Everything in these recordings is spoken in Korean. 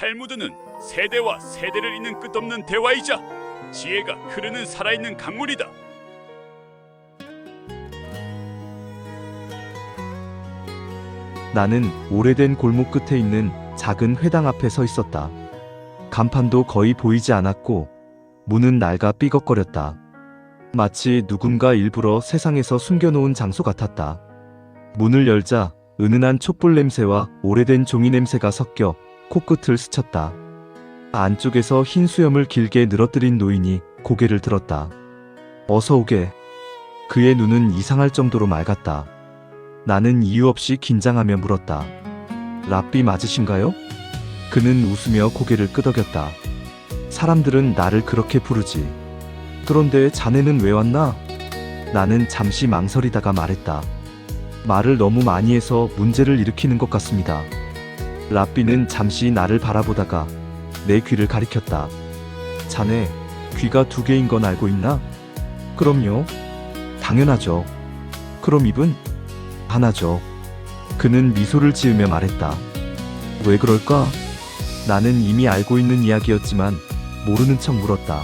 탈무드는 세대와 세대를 잇는 끝없는 대화이자 지혜가 흐르는 살아있는 강물이다. 나는 오래된 골목 끝에 있는 작은 회당 앞에 서 있었다. 간판도 거의 보이지 않았고 문은 낡아 삐걱거렸다. 마치 누군가 일부러 세상에서 숨겨놓은 장소 같았다. 문을 열자 은은한 촛불 냄새와 오래된 종이 냄새가 섞여 코끝을 스쳤다. 안쪽에서 흰 수염을 길게 늘어뜨린 노인이 고개를 들었다. 어서 오게. 그의 눈은 이상할 정도로 맑았다. 나는 이유 없이 긴장하며 물었다. 랍비 맞으신가요? 그는 웃으며 고개를 끄덕였다. 사람들은 나를 그렇게 부르지. 그런데 자네는 왜 왔나? 나는 잠시 망설이다가 말했다. 말을 너무 많이 해서 문제를 일으키는 것 같습니다. 랍비는 잠시 나를 바라보다가 내 귀를 가리켰다. 자네, 귀가 두 개인 건 알고 있나? 그럼요. 당연하죠. 그럼 입은? 하나죠. 그는 미소를 지으며 말했다. 왜 그럴까? 나는 이미 알고 있는 이야기였지만 모르는 척 물었다.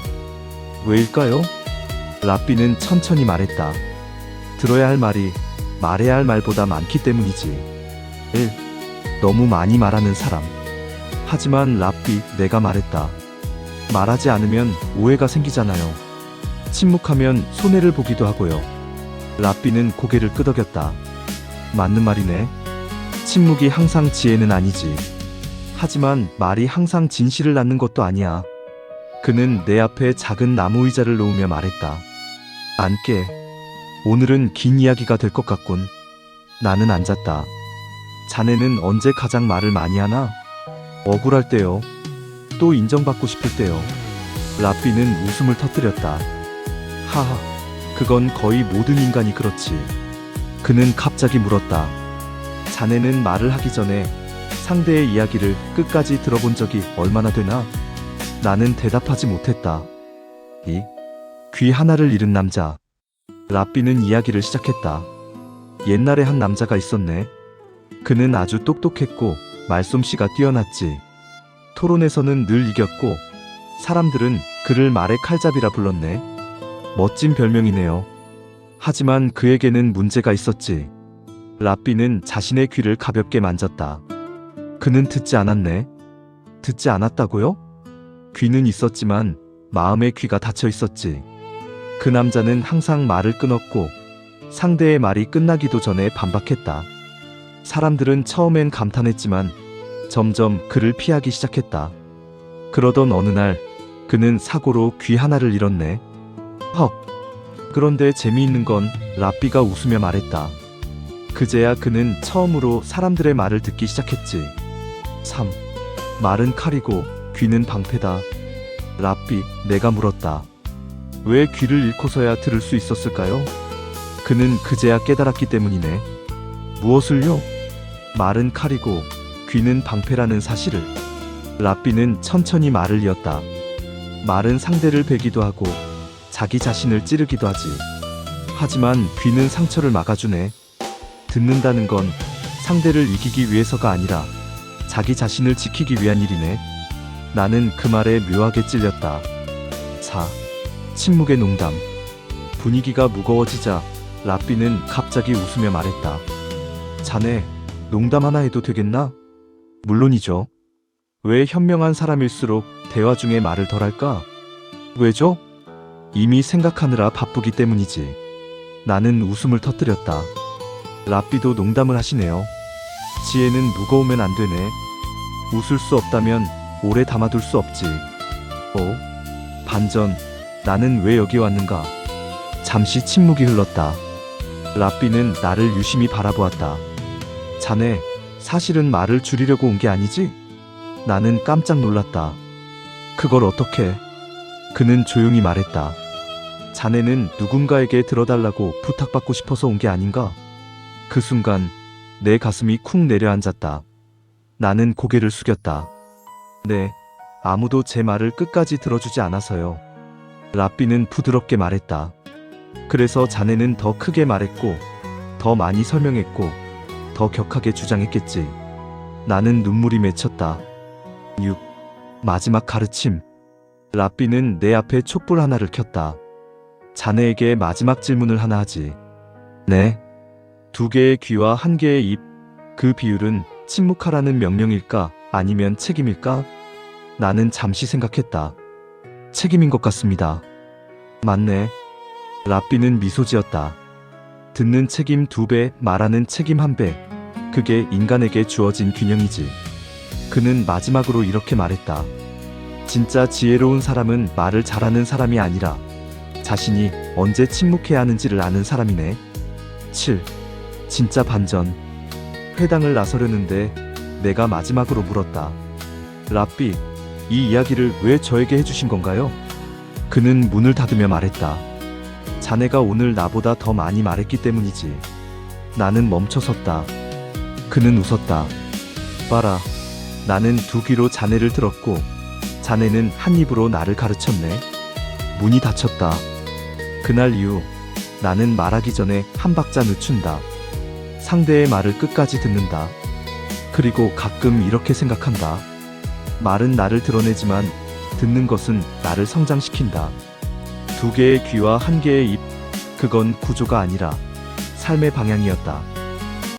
왜일까요? 랍비는 천천히 말했다. 들어야 할 말이 말해야 할 말보다 많기 때문이지. 1. 너무 많이 말하는 사람. 하지만 랍비, 내가 말했다. 말하지 않으면 오해가 생기잖아요. 침묵하면 손해를 보기도 하고요. 랍비는 고개를 끄덕였다. 맞는 말이네. 침묵이 항상 지혜는 아니지. 하지만 말이 항상 진실을 낳는 것도 아니야. 그는 내 앞에 작은 나무 의자를 놓으며 말했다. 앉게. 오늘은 긴 이야기가 될 것 같군. 나는 앉았다. 자네는 언제 가장 말을 많이 하나? 억울할 때요. 또 인정받고 싶을 때요. 랍비는 웃음을 터뜨렸다. 하하, 그건 거의 모든 인간이 그렇지. 그는 갑자기 물었다. 자네는 말을 하기 전에 상대의 이야기를 끝까지 들어본 적이 얼마나 되나? 나는 대답하지 못했다. 귀 하나를 잃은 남자. 랍비는 이야기를 시작했다. 옛날에 한 남자가 있었네. 그는 아주 똑똑했고 말솜씨가 뛰어났지. 토론에서는 늘 이겼고 사람들은 그를 말의 칼잡이라 불렀네. 멋진 별명이네요. 하지만 그에게는 문제가 있었지. 랍비는 자신의 귀를 가볍게 만졌다. 그는 듣지 않았네. 듣지 않았다고요? 귀는 있었지만 마음의 귀가 닫혀 있었지. 그 남자는 항상 말을 끊었고 상대의 말이 끝나기도 전에 반박했다. 사람들은 처음엔 감탄했지만 점점 그를 피하기 시작했다. 그러던 어느 날 그는 사고로 귀 하나를 잃었네. 헉! 그런데 재미있는 건 랍비가 웃으며 말했다. 그제야 그는 처음으로 사람들의 말을 듣기 시작했지. 3. 말은 칼이고 귀는 방패다. 랍비, 내가 물었다. 왜 귀를 잃고서야 들을 수 있었을까요? 그는 그제야 깨달았기 때문이네. 무엇을요? 말은 칼이고 귀는 방패라는 사실을. 랍비는 천천히 말을 이었다. 말은 상대를 베기도 하고 자기 자신을 찌르기도 하지. 하지만 귀는 상처를 막아주네. 듣는다는 건 상대를 이기기 위해서가 아니라 자기 자신을 지키기 위한 일이네. 나는 그 말에 묘하게 찔렸다. 4. 침묵의 농담. 분위기가 무거워지자 랍비는 갑자기 웃으며 말했다. 자네, 농담 하나 해도 되겠나? 물론이죠. 왜 현명한 사람일수록 대화 중에 말을 덜할까? 왜죠? 이미 생각하느라 바쁘기 때문이지. 나는 웃음을 터뜨렸다. 랍비도 농담을 하시네요. 지혜는 무거우면 안 되네. 웃을 수 없다면 오래 담아둘 수 없지. 반전, 나는 왜 여기 왔는가? 잠시 침묵이 흘렀다. 랍비는 나를 유심히 바라보았다. 자네, 사실은 말을 줄이려고 온 게 아니지? 나는 깜짝 놀랐다. 그걸 어떻게? 그는 조용히 말했다. 자네는 누군가에게 들어달라고 부탁받고 싶어서 온 게 아닌가? 그 순간 내 가슴이 쿵 내려앉았다. 나는 고개를 숙였다. 네, 아무도 제 말을 끝까지 들어주지 않아서요. 랍비는 부드럽게 말했다. 그래서 자네는 더 크게 말했고, 더 많이 설명했고, 더 격하게 주장했겠지. 나는 눈물이 맺혔다. 6. 마지막 가르침. 라삐는 내 앞에 촛불 하나를 켰다. 자네에게 마지막 질문을 하나 하지. 네. 2개의 귀와 1개의 입. 그 비율은 침묵하라는 명령일까? 아니면 책임일까? 나는 잠시 생각했다. 책임인 것 같습니다. 맞네. 라삐는 미소 지었다. 듣는 책임 2배, 말하는 책임 1배. 그게 인간에게 주어진 균형이지. 그는 마지막으로 이렇게 말했다. 진짜 지혜로운 사람은 말을 잘하는 사람이 아니라 자신이 언제 침묵해야 하는지를 아는 사람이네. 7. 진짜 반전. 회당을 나서려는데 내가 마지막으로 물었다. 라삐, 이 이야기를 왜 저에게 해주신 건가요? 그는 문을 닫으며 말했다. 자네가 오늘 나보다 더 많이 말했기 때문이지. 나는 멈춰섰다. 그는 웃었다. 봐라, 나는 2귀로 자네를 들었고 자네는 한 입으로 나를 가르쳤네. 문이 닫혔다. 그날 이후 나는 말하기 전에 한 박자 늦춘다. 상대의 말을 끝까지 듣는다. 그리고 가끔 이렇게 생각한다. 말은 나를 드러내지만 듣는 것은 나를 성장시킨다. 2개의 귀와 1개의 입. 그건 구조가 아니라 삶의 방향이었다.